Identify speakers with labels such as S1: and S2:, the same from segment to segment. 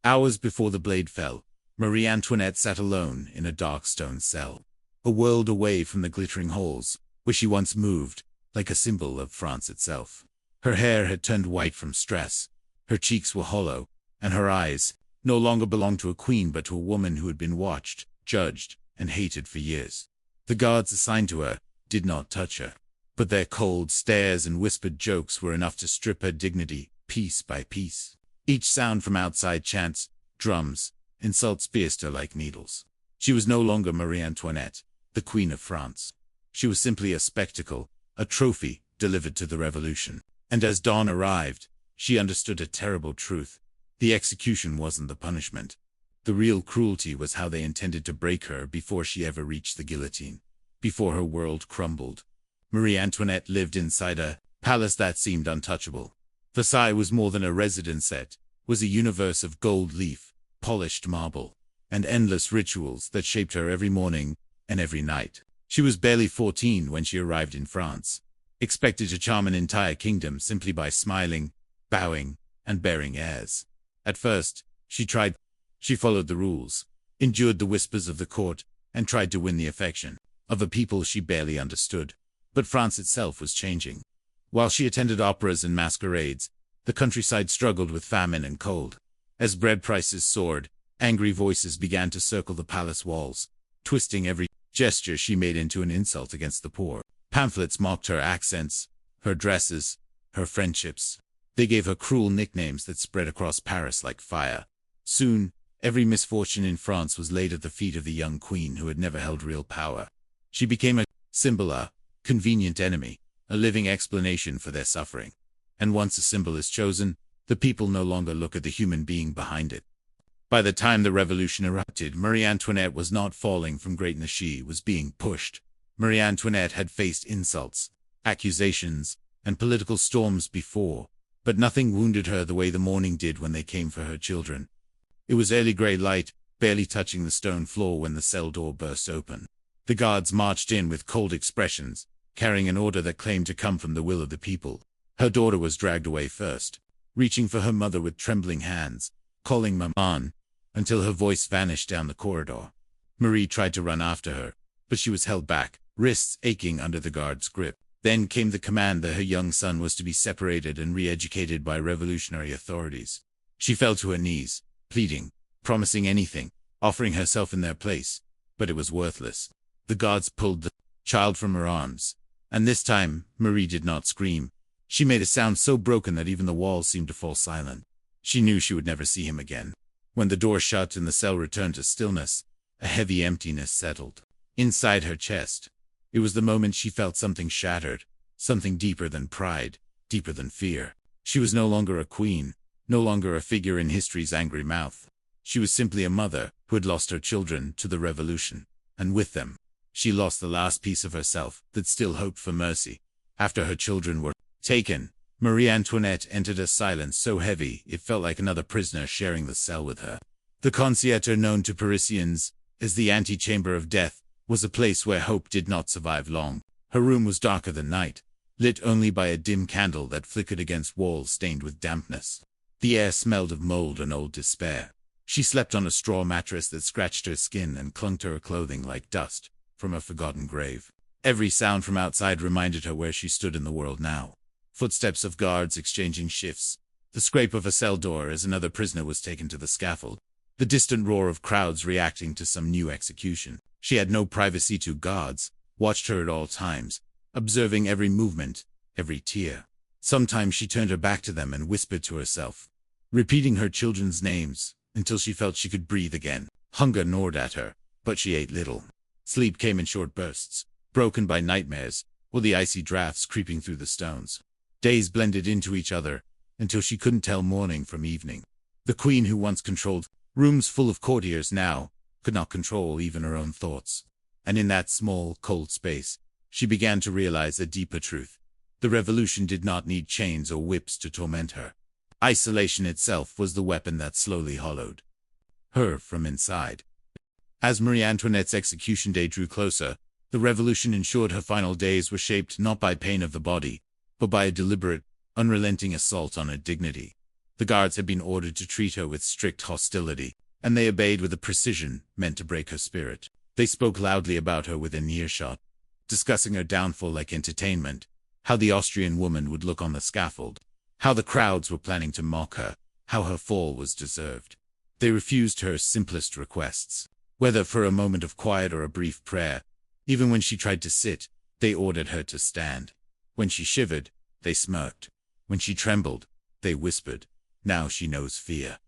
S1: Hours before the blade fell, Marie Antoinette sat alone in a dark stone cell, a world away from the glittering halls where she once moved, like a symbol of France itself. Her hair had turned white from stress, her cheeks were hollow, and her eyes no longer belonged to a queen but to a woman who had been watched, judged, and hated for years. The guards assigned to her did not touch her, but their cold stares and whispered jokes were enough to strip her dignity piece by piece. Each sound from outside chants, drums, insults pierced her like needles. She was no longer Marie Antoinette, the Queen of France. She was simply a spectacle, a trophy delivered to the revolution. And as dawn arrived, she understood a terrible truth. The execution wasn't the punishment. The real cruelty was how they intended to break her before she ever reached the guillotine, before her world crumbled. Marie Antoinette lived inside a palace that seemed untouchable. Versailles was more than a residence set, was a universe of gold leaf, polished marble, and endless rituals that shaped her every morning and every night. She was barely 14 when she arrived in France, expected to charm an entire kingdom simply by smiling, bowing, and bearing airs. At first, she followed the rules, endured the whispers of the court, and tried to win the affection of a people she barely understood. But France itself was changing. While she attended operas and masquerades, the countryside struggled with famine and cold. As bread prices soared, angry voices began to circle the palace walls, twisting every gesture she made into an insult against the poor. Pamphlets mocked her accents, her dresses, her friendships. They gave her cruel nicknames that spread across Paris like fire. Soon, every misfortune in France was laid at the feet of the young queen who had never held real power. She became a symbol, a convenient enemy, a living explanation for their suffering. And once a symbol is chosen, the people no longer look at the human being behind it. By the time the revolution erupted, Marie Antoinette was not falling from greatness, she was being pushed. Marie Antoinette had faced insults, accusations, and political storms before, but nothing wounded her the way the morning did when they came for her children. It was early gray light, barely touching the stone floor when the cell door burst open. The guards marched in with cold expressions, carrying an order that claimed to come from the will of the people. Her daughter was dragged away first, reaching for her mother with trembling hands, calling Maman, until her voice vanished down the corridor. Marie tried to run after her, but she was held back, wrists aching under the guard's grip. Then came the command that her young son was to be separated and re-educated by revolutionary authorities. She fell to her knees, pleading, promising anything, offering herself in their place, but it was worthless. The guards pulled the child from her arms, and this time, Marie did not scream. She made a sound so broken that even the walls seemed to fall silent. She knew she would never see him again. When the door shut and the cell returned to stillness, a heavy emptiness settled inside her chest. It was the moment she felt something shattered, something deeper than pride, deeper than fear. She was no longer a queen, no longer a figure in history's angry mouth. She was simply a mother who had lost her children to the revolution, and with them, she lost the last piece of herself that still hoped for mercy. After her children were taken, Marie Antoinette entered a silence so heavy it felt like another prisoner sharing the cell with her. The concierge, known to Parisians as the antechamber of death, was a place where hope did not survive long. Her room was darker than night, lit only by a dim candle that flickered against walls stained with dampness. The air smelled of mold and old despair. She slept on a straw mattress that scratched her skin and clung to her clothing like dust from a forgotten grave. Every sound from outside reminded her where she stood in the world now. Footsteps of guards exchanging shifts, the scrape of a cell door as another prisoner was taken to the scaffold, the distant roar of crowds reacting to some new execution. She had no privacy. Two guards watched her at all times, observing every movement, every tear. Sometimes she turned her back to them and whispered to herself, repeating her children's names, until she felt she could breathe again. Hunger gnawed at her, but she ate little. Sleep came in short bursts, broken by nightmares, or the icy drafts creeping through the stones. Days blended into each other, until she couldn't tell morning from evening. The queen who once controlled rooms full of courtiers now could not control even her own thoughts. And in that small, cold space, she began to realize a deeper truth. The revolution did not need chains or whips to torment her. Isolation itself was the weapon that slowly hollowed her from inside. As Marie Antoinette's execution day drew closer, the revolution ensured her final days were shaped not by pain of the body, but by a deliberate, unrelenting assault on her dignity. The guards had been ordered to treat her with strict hostility, and they obeyed with a precision meant to break her spirit. They spoke loudly about her within earshot, discussing her downfall like entertainment, how the Austrian woman would look on the scaffold, how the crowds were planning to mock her, how her fall was deserved. They refused her simplest requests, whether for a moment of quiet or a brief prayer. Even when she tried to sit, they ordered her to stand. When she shivered, they smirked. When she trembled, they whispered, "Now she knows fear."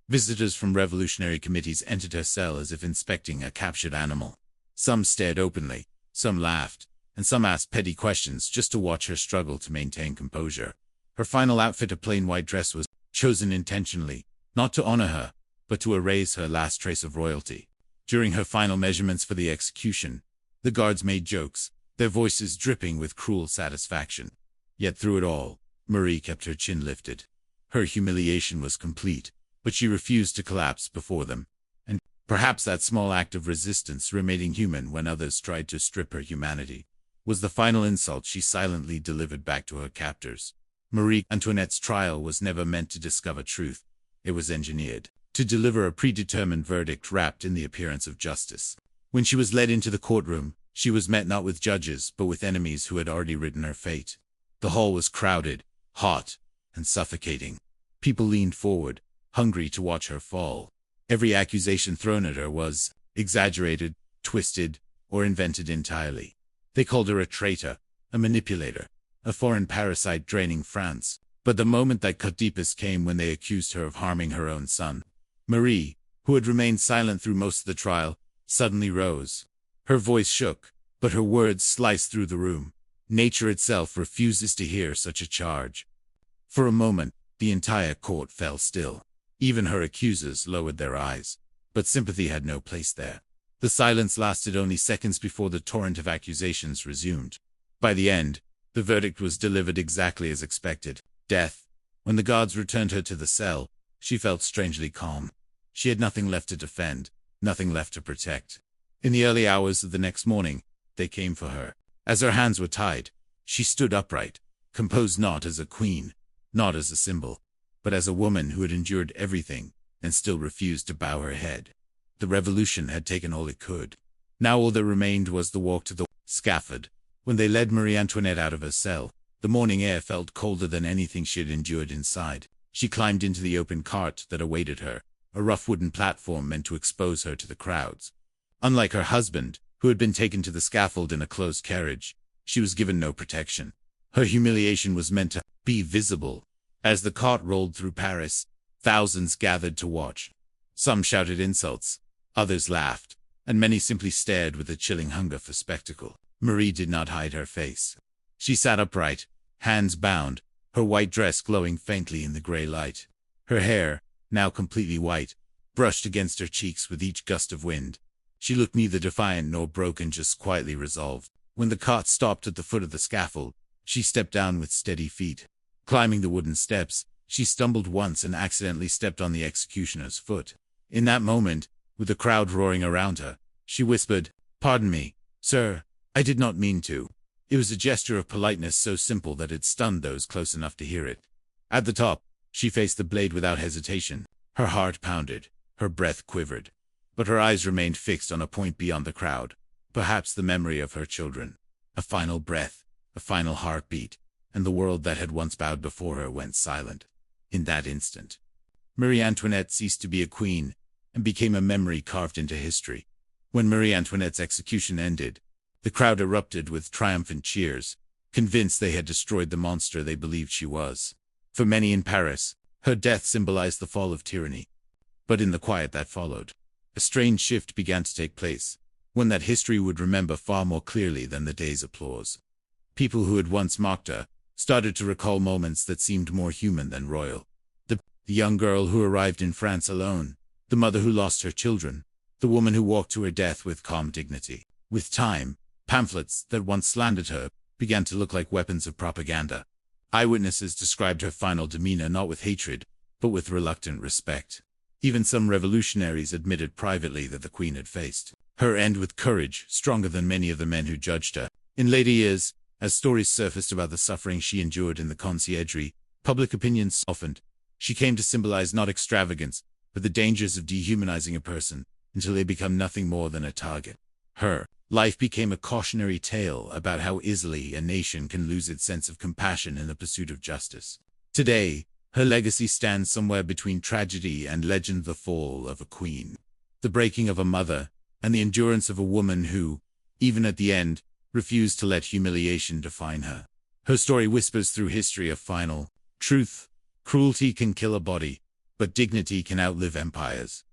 S1: Visitors from revolutionary committees entered her cell as if inspecting a captured animal. Some stared openly, some laughed, and some asked petty questions just to watch her struggle to maintain composure. Her final outfit, a plain white dress, was chosen intentionally, not to honor her, but to erase her last trace of royalty. During her final measurements for the execution, the guards made jokes, their voices dripping with cruel satisfaction. Yet through it all, Marie kept her chin lifted. Her humiliation was complete, but she refused to collapse before them. And perhaps that small act of resistance, remaining human when others tried to strip her humanity, was the final insult she silently delivered back to her captors. Marie Antoinette's trial was never meant to discover truth. It was engineered to deliver a predetermined verdict wrapped in the appearance of justice. When she was led into the courtroom, she was met not with judges but with enemies who had already written her fate. The hall was crowded, hot, and suffocating. People leaned forward, hungry to watch her fall. Every accusation thrown at her was exaggerated, twisted, or invented entirely. They called her a traitor, a manipulator, a foreign parasite draining France. But the moment that cut deepest came when they accused her of harming her own son. Marie, who had remained silent through most of the trial, suddenly rose. Her voice shook, but her words sliced through the room. Nature itself refuses to hear such a charge. For a moment, the entire court fell still. Even her accusers lowered their eyes, but sympathy had no place there. The silence lasted only seconds before the torrent of accusations resumed. By the end, the verdict was delivered exactly as expected: death. When the guards returned her to the cell, she felt strangely calm. She had nothing left to defend, nothing left to protect. In the early hours of the next morning, they came for her. As her hands were tied, she stood upright, composed not as a queen, not as a symbol, but as a woman who had endured everything and still refused to bow her head. The revolution had taken all it could. Now all that remained was the walk to the scaffold. When they led Marie Antoinette out of her cell, the morning air felt colder than anything she had endured inside. She climbed into the open cart that awaited her, a rough wooden platform meant to expose her to the crowds. Unlike her husband, who had been taken to the scaffold in a closed carriage, she was given no protection. Her humiliation was meant to be visible. As the cart rolled through Paris, thousands gathered to watch. Some shouted insults, others laughed, and many simply stared with a chilling hunger for spectacle. Marie did not hide her face. She sat upright, hands bound, her white dress glowing faintly in the gray light. Her hair, now completely white, brushed against her cheeks with each gust of wind. She looked neither defiant nor broken, just quietly resolved. When the cart stopped at the foot of the scaffold, she stepped down with steady feet. Climbing the wooden steps, she stumbled once and accidentally stepped on the executioner's foot. In that moment, with the crowd roaring around her, she whispered, "Pardon me, sir, I did not mean to." It was a gesture of politeness so simple that it stunned those close enough to hear it. At the top, she faced the blade without hesitation. Her heart pounded, her breath quivered, but her eyes remained fixed on a point beyond the crowd, perhaps the memory of her children. A final breath, a final heartbeat, and the world that had once bowed before her went silent. In that instant, Marie Antoinette ceased to be a queen and became a memory carved into history. When Marie Antoinette's execution ended, the crowd erupted with triumphant cheers, convinced they had destroyed the monster they believed she was. For many in Paris, her death symbolized the fall of tyranny. But in the quiet that followed, a strange shift began to take place, one that history would remember far more clearly than the day's applause. People who had once mocked her started to recall moments that seemed more human than royal. The young girl who arrived in France alone, the mother who lost her children, the woman who walked to her death with calm dignity. With time, pamphlets that once slandered her began to look like weapons of propaganda. Eyewitnesses described her final demeanor not with hatred, but with reluctant respect. Even some revolutionaries admitted privately that the queen had faced her end with courage stronger than many of the men who judged her. In later years, as stories surfaced about the suffering she endured in the conciergerie, public opinion softened. She came to symbolize not extravagance, but the dangers of dehumanizing a person until they become nothing more than a target. Her life became a cautionary tale about how easily a nation can lose its sense of compassion in the pursuit of justice. Today, her legacy stands somewhere between tragedy and legend: the fall of a queen, the breaking of a mother, and the endurance of a woman who, even at the end, refused to let humiliation define her. Her story whispers through history a final truth: cruelty can kill a body, but dignity can outlive empires.